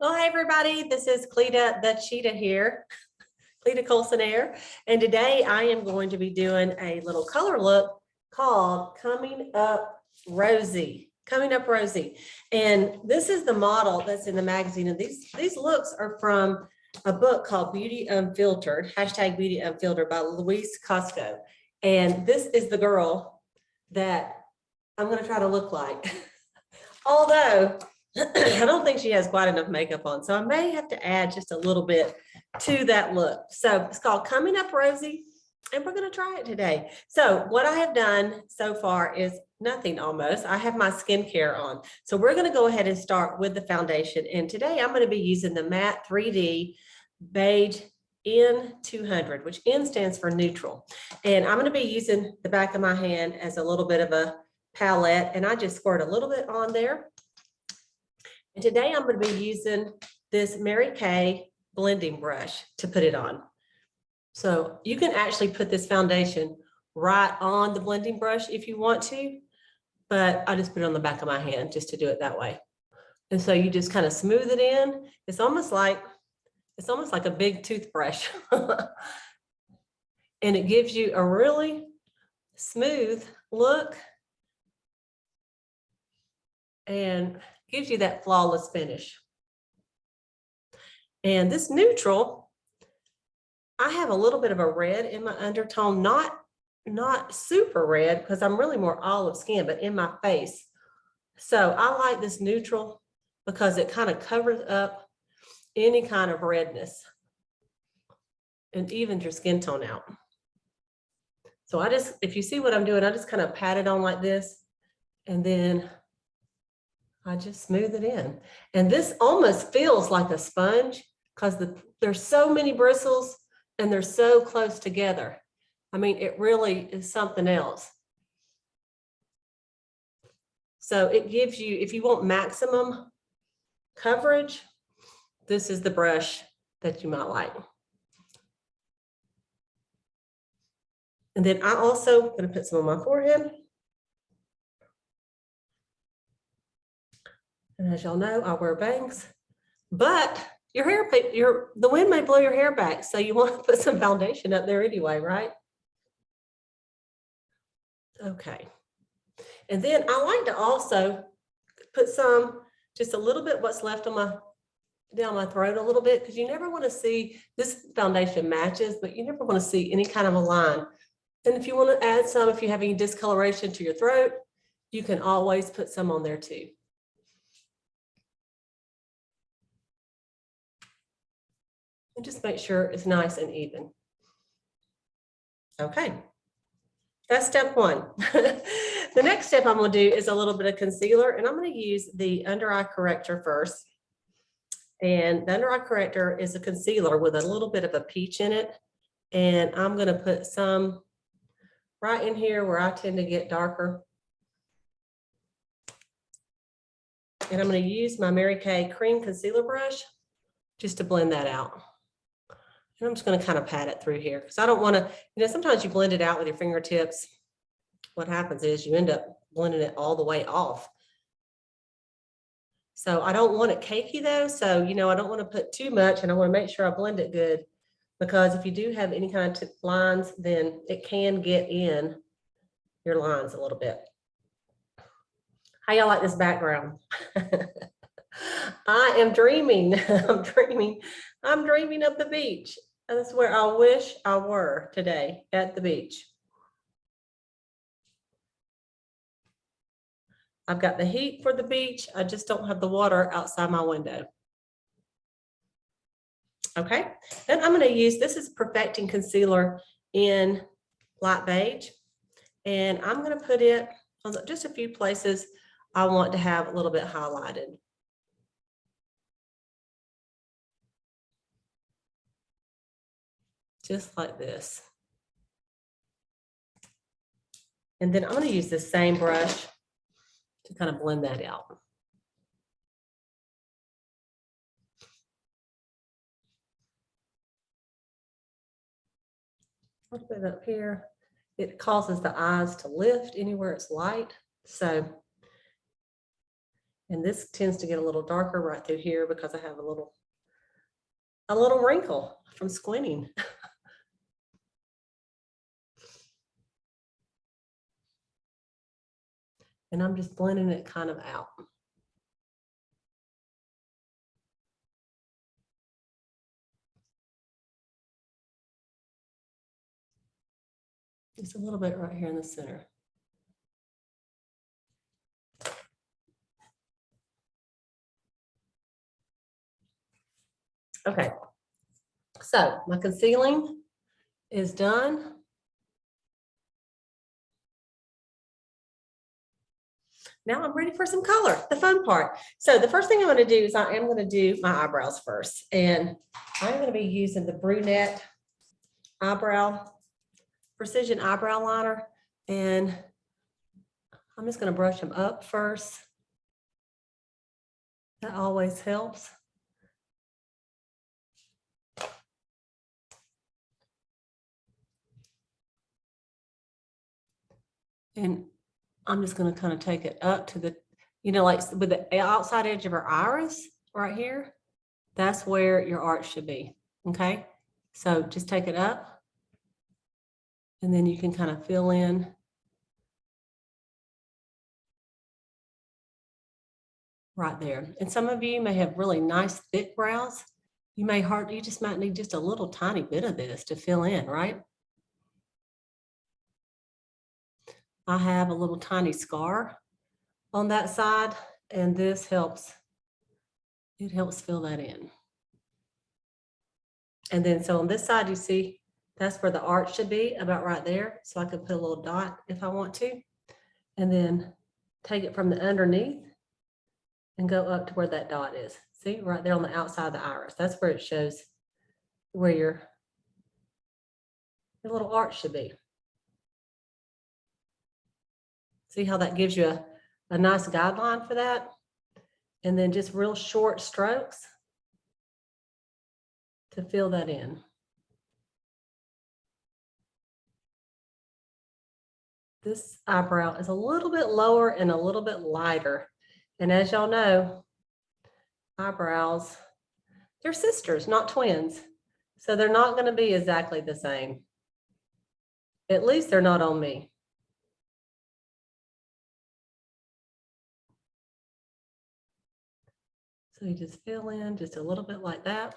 Well, hey everybody, this is Cleta the Cheetah here, Cleta Colson-Eyre, and today I am going to be doing a little color look called Coming Up Rosy. Coming Up Rosy, and this is the model that's in the magazine, and these looks are from a book called Beauty Unfiltered, #Beauty Unfiltered by Louise Casco, and this is the girl that I'm going to try to look like, although I don't think she has quite enough makeup on, so I may have to add just a little bit to that look. So it's called Coming Up Rosy, and we're going to try it today. So what I have done so far is nothing almost. I have my skincare on. So we're going to go ahead and start with the foundation. And today I'm going to be using the Matte 3D Beige N200, which N stands for neutral. And I'm going to be using the back of my hand as a little bit of a palette, and I just squirt a little bit on there. And today I'm going to be using this Mary Kay blending brush to put it on. So you can actually put this foundation right on the blending brush if you want to, but I just put it on the back of my hand just to do it that way. And so you just kind of smooth it in. It's almost like a big toothbrush. And it gives you a really smooth look and gives you that flawless finish. And this neutral, I have a little bit of a red in my undertone, not super red because I'm really more olive skin, but in my face. So I like this neutral because it kind of covers up any kind of redness and evens your skin tone out. So if you see what I'm doing, I just kind of pat it on like this, and then I just smooth it in. And this almost feels like a sponge because there's so many bristles and they're so close together. I mean, it really is something else. So it gives you, if you want maximum coverage, this is the brush that you might like. And then I also going to put some on my forehead. And as y'all know, I wear bangs, but the wind may blow your hair back. So you want to put some foundation up there anyway, right? Okay. And then I like to also put just a little bit what's left on down my throat a little bit, because you never want to see, this foundation matches, but you never want to see any kind of a line. And if you want to add some, if you have any discoloration to your throat, you can always put some on there too. And just make sure it's nice and even. Okay, that's step one. The next step I'm going to do is a little bit of concealer, and I'm going to use the Under Eye Corrector first. And the Under Eye Corrector is a concealer with a little bit of a peach in it. And I'm going to put some right in here where I tend to get darker. And I'm going to use my Mary Kay cream concealer brush just to blend that out. And I'm just going to kind of pat it through here because I don't want to, sometimes you blend it out with your fingertips. What happens is you end up blending it all the way off. So I don't want it cakey though. So, I don't want to put too much, and I want to make sure I blend it good, because if you do have any kind of lines, then it can get in your lines a little bit. How y'all like this background? I am dreaming. I'm dreaming of the beach. And that's where I wish I were today, at the beach. I've got the heat for the beach. I just don't have the water outside my window. Okay, then I'm going to use, this is Perfecting Concealer in Light Beige. And I'm going to put it on just a few places I want to have a little bit highlighted. Just like this. And then I'm going to use the same brush to kind of blend that out. I'll put it up here. It causes the eyes to lift anywhere it's light. So And this tends to get a little darker right through here because I have a little wrinkle from squinting. And I'm just blending it kind of out. Just a little bit right here in the center. Okay, so my concealing is done. Now I'm ready for some color, the fun part. So the first thing I'm going to do is I am going to do my eyebrows first. And I'm going to be using the Brunette Precision Eyebrow Liner. And I'm just going to brush them up first. That always helps. And I'm just going to kind of take it up to the, like with the outside edge of our iris right here. That's where your arch should be. Okay. So just take it up. And then you can kind of fill in. Right there. And some of you may have really nice thick brows. You just might need just a little tiny bit of this to fill in, right? I have a little tiny scar on that side, and this helps. It helps fill that in. And then so on this side, you see, that's where the arch should be, about right there. So I could put a little dot if I want to, and then take it from the underneath and go up to where that dot is. See, right there on the outside of the iris. That's where it shows where your little arch should be. See how that gives you a nice guideline for that? And then just real short strokes to fill that in. This eyebrow is a little bit lower and a little bit lighter. And as y'all know, eyebrows, they're sisters, not twins. So they're not going to be exactly the same. At least they're not on me. So you just fill in just a little bit like that.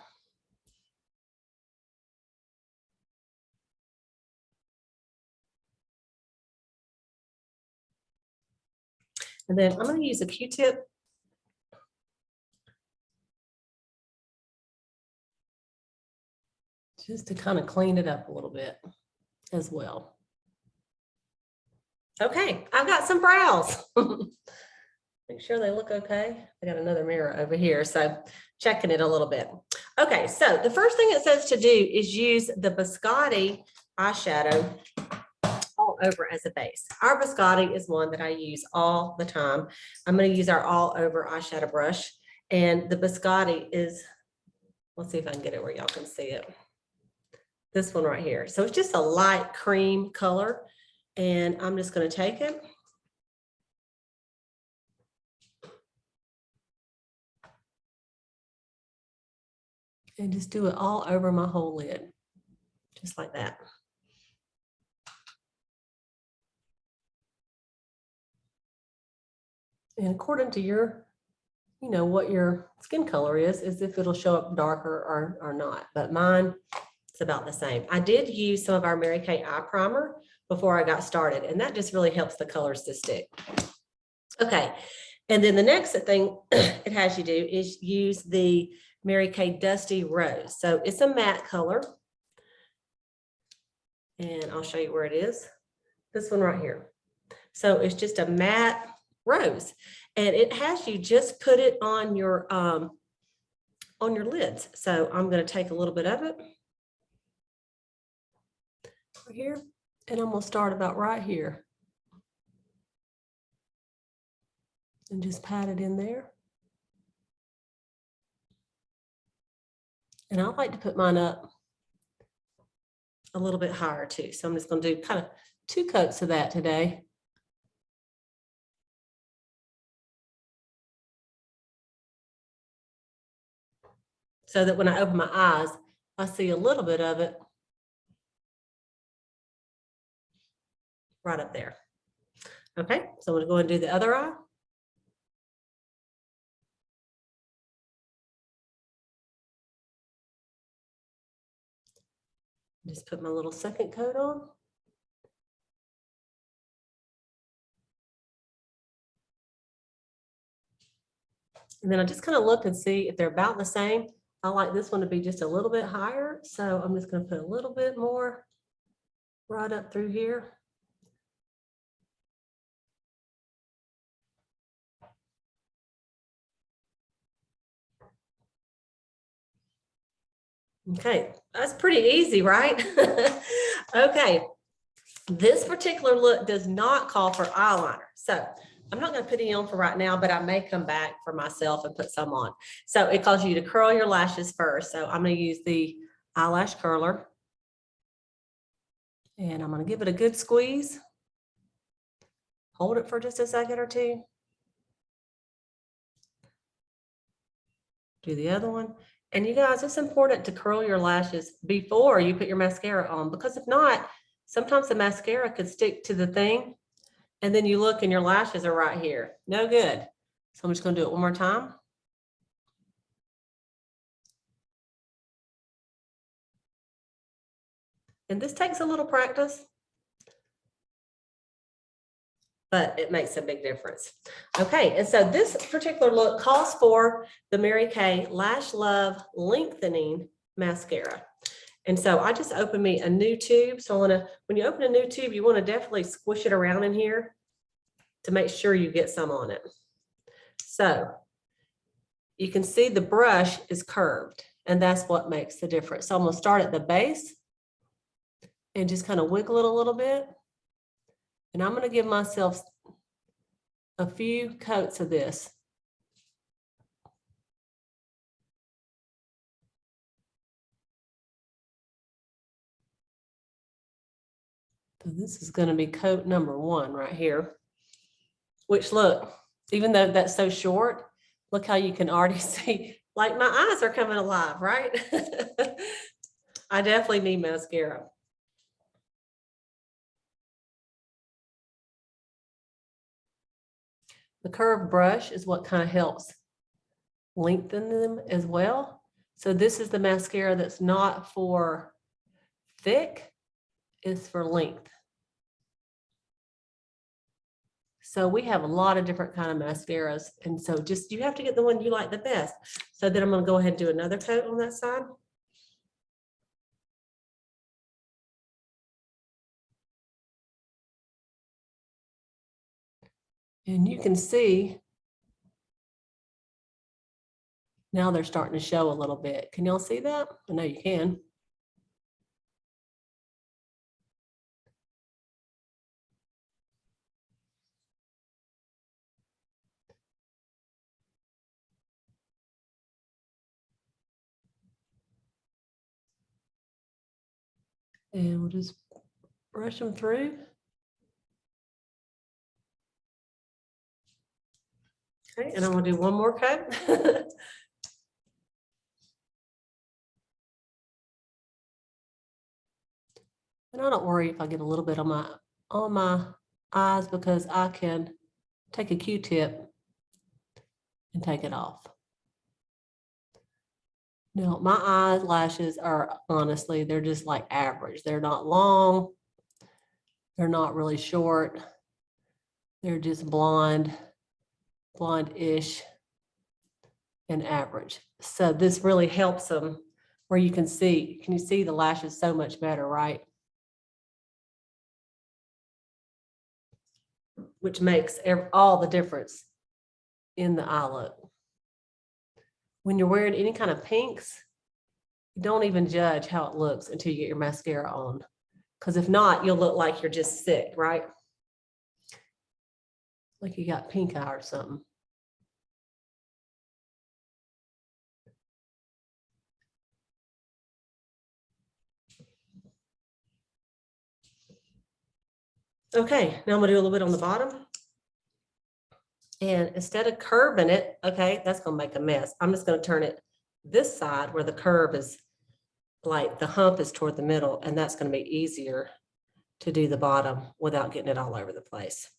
And then I'm going to use a Q-tip. Just to kind of clean it up a little bit as well. Okay, I've got some brows. Make sure they look okay. I got another mirror over here, so checking it a little bit. Okay, so the first thing it says to do is use the Biscotti eyeshadow all over as a base. Our Biscotti is one that I use all the time. I'm going to use our all over eyeshadow brush, and the Biscotti is, let's see if I can get it where y'all can see it. This one right here. So it's just a light cream color, and I'm just going to take it. And just do it all over my whole lid, just like that. And according to your, what your skin color is if it'll show up darker or not. But mine, it's about the same. I did use some of our Mary Kay eye primer before I got started, and that just really helps the colors to stick. Okay, and then the next thing it has you do is use the Mary Kay Dusty Rose. So it's a matte color, and I'll show you where it is. This one right here. So it's just a matte rose, and it has you just put it on your lids. So I'm going to take a little bit of it right here, and I'm going to start about right here and just pat it in there. And I like to put mine up a little bit higher too. So I'm just going to do kind of 2 coats of that today. so that when I open my eyes, I see a little bit of it right up there. Okay, so I'm gonna go and do the other eye. Just put my little second coat on. And then I just kind of look and see if they're about the same. I like this one to be just a little bit higher. So I'm just going to put a little bit more right up through here. Okay, that's pretty easy, right? Okay, this particular look does not call for eyeliner. So I'm not going to put any on for right now, but I may come back for myself and put some on. So it calls you to curl your lashes first. So I'm going to use the eyelash curler. And I'm going to give it a good squeeze. Hold it for just a second or two. Do the other one. And you guys, it's important to curl your lashes before you put your mascara on, because if not, sometimes the mascara could stick to the thing and then you look and your lashes are right here. No good. So I'm just going to do it one more time. And this takes a little practice, but it makes a big difference. Okay, and so this particular look calls for the Mary Kay Lash Love Lengthening Mascara. And so I just opened me a new tube. So when you open a new tube, you want to definitely squish it around in here to make sure you get some on it. So you can see the brush is curved, and that's what makes the difference. So I'm going to start at the base and just kind of wiggle it a little bit. And I'm going to give myself a few coats of this. So this is going to be coat number 1 right here, which look, even though that's so short, look how you can already see, like my eyes are coming alive, right? I definitely need mascara. The curved brush is what kind of helps lengthen them as well. So this is the mascara that's not for thick, it's for length. So we have a lot of different kind of mascaras. And so just, you have to get the one you like the best. So then I'm going to go ahead and do another coat on that side. And you can see now they're starting to show a little bit. Can y'all see that? I know you can. And we'll just brush them through. Okay, and I'm going to do one more coat. And I don't worry if I get a little bit on my eyes, because I can take a Q-tip and take it off. No, my eyelashes are, honestly, they're just like average. They're not long. They're not really short. They're just blonde, blonde-ish, and average. So this really helps them where you can see, can you see the lashes so much better, right? Which makes all the difference in the eye look. When you're wearing any kind of pinks, don't even judge how it looks until you get your mascara on. Because if not, you'll look like you're just sick, right? Like you got pink eye or something. Okay, now I'm gonna do a little bit on the bottom. And instead of curving it, okay, that's gonna make a mess. I'm just gonna turn it this side where the curve is like the hump is toward the middle, and that's going to be easier to do the bottom without getting it all over the place.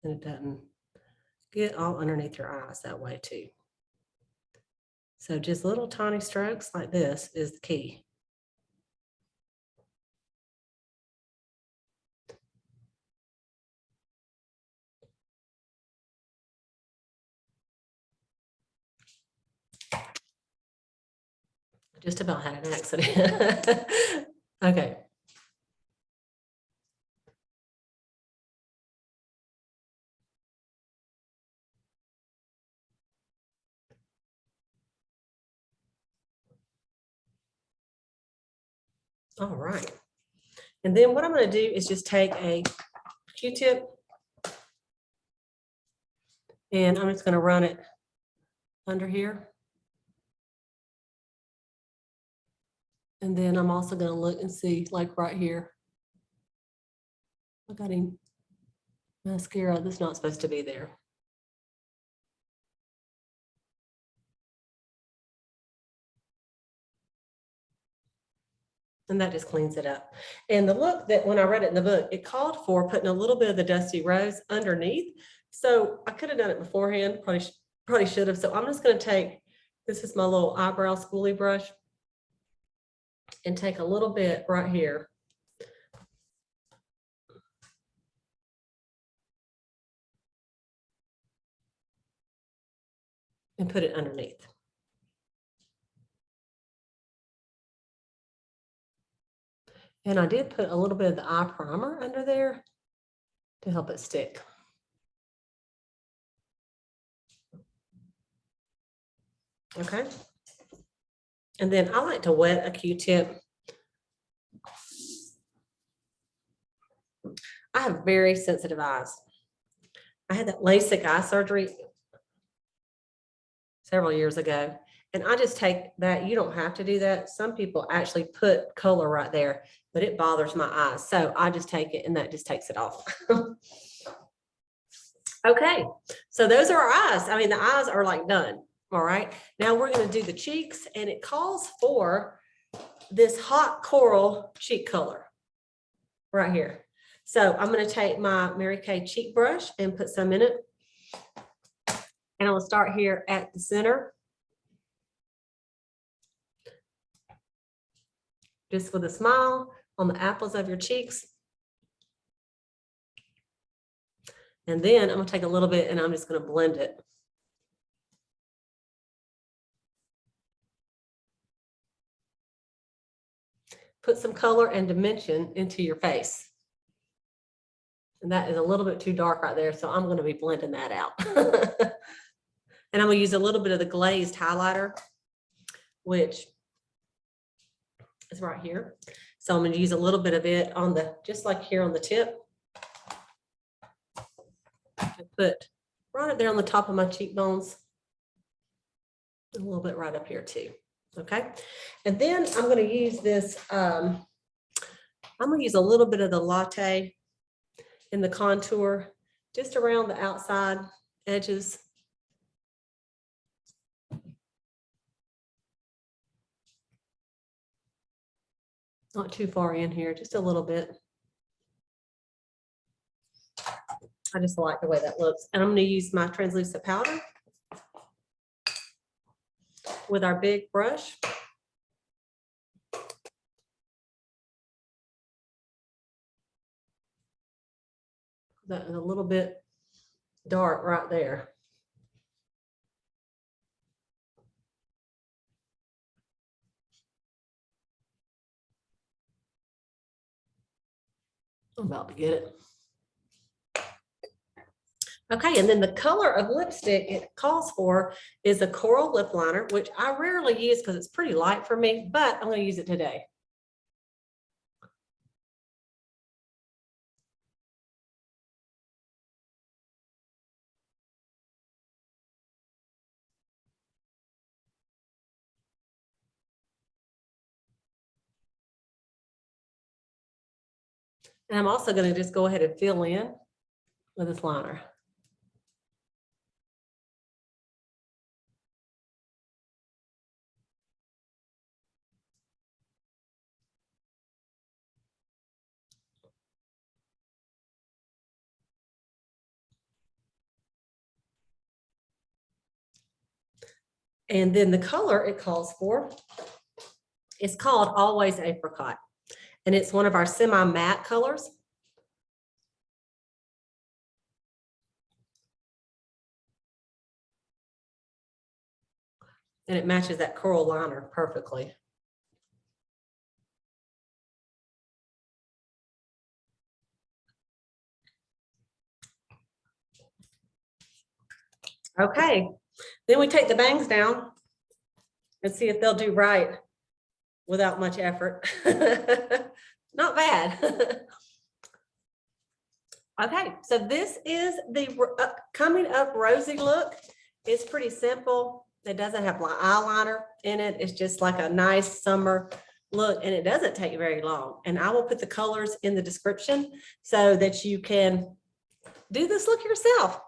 And it doesn't get all underneath your eyes that way too. So just little tiny strokes like this is the key. Just about had an accident. Okay. All right. And then what I'm going to do is just take a Q-tip and I'm just going to run it under here. And then I'm also going to look and see, like right here, I got any mascara that's not supposed to be there. And that just cleans it up. And the look that when I read it in the book, it called for putting a little bit of the Dusty Rose underneath. So I could have done it beforehand, probably should have. So I'm just going to take, this is my little eyebrow spoolie brush, and take a little bit right here. And put it underneath. And I did put a little bit of the eye primer under there to help it stick. Okay. And then I like to wet a Q-tip. I have very sensitive eyes. I had that LASIK eye surgery several years ago. And I just take that. You don't have to do that. Some people actually put color right there, but it bothers my eyes. So I just take it and that just takes it off. Okay, so those are our eyes. I mean, the eyes are like done. All right, now we're going to do the cheeks, and it calls for this hot coral cheek color right here. So I'm going to take my Mary Kay cheek brush and put some in it. And I'm going to start here at the center. Just with a smile on the apples of your cheeks. And then I'm going to take a little bit and I'm just going to blend it. Put some color and dimension into your face. And that is a little bit too dark right there, so I'm going to be blending that out. And I'm going to use a little bit of the glazed highlighter, which is right here. So I'm going to use a little bit of it on the, just like here on the tip. I put right there on the top of my cheekbones. A little bit right up here too. Okay. And then I'm going to use this, I'm going to use a little bit of the Latte in the contour, just around the outside edges. Not too far in here, just a little bit. I just like the way that looks. And I'm going to use my translucent powder with our big brush. That is a little bit dark right there. I'm about to get it. Okay, and then the color of lipstick it calls for is a coral lip liner, which I rarely use because it's pretty light for me, but I'm going to use it today. And I'm also going to just go ahead and fill in with this liner. And then the color it calls for is called Always Apricot. And it's one of our semi-matte colors. And it matches that coral liner perfectly. Okay, then we take the bangs down and see if they'll do right without much effort. Not bad. Okay, so this is the coming up rosy look. It's pretty simple. It doesn't have eyeliner in it. It's just like a nice summer look, and it doesn't take very long. And I will put the colors in the description so that you can do this look yourself.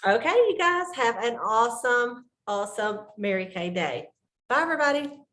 Okay, you guys have an awesome, awesome Mary Kay day. Bye, everybody.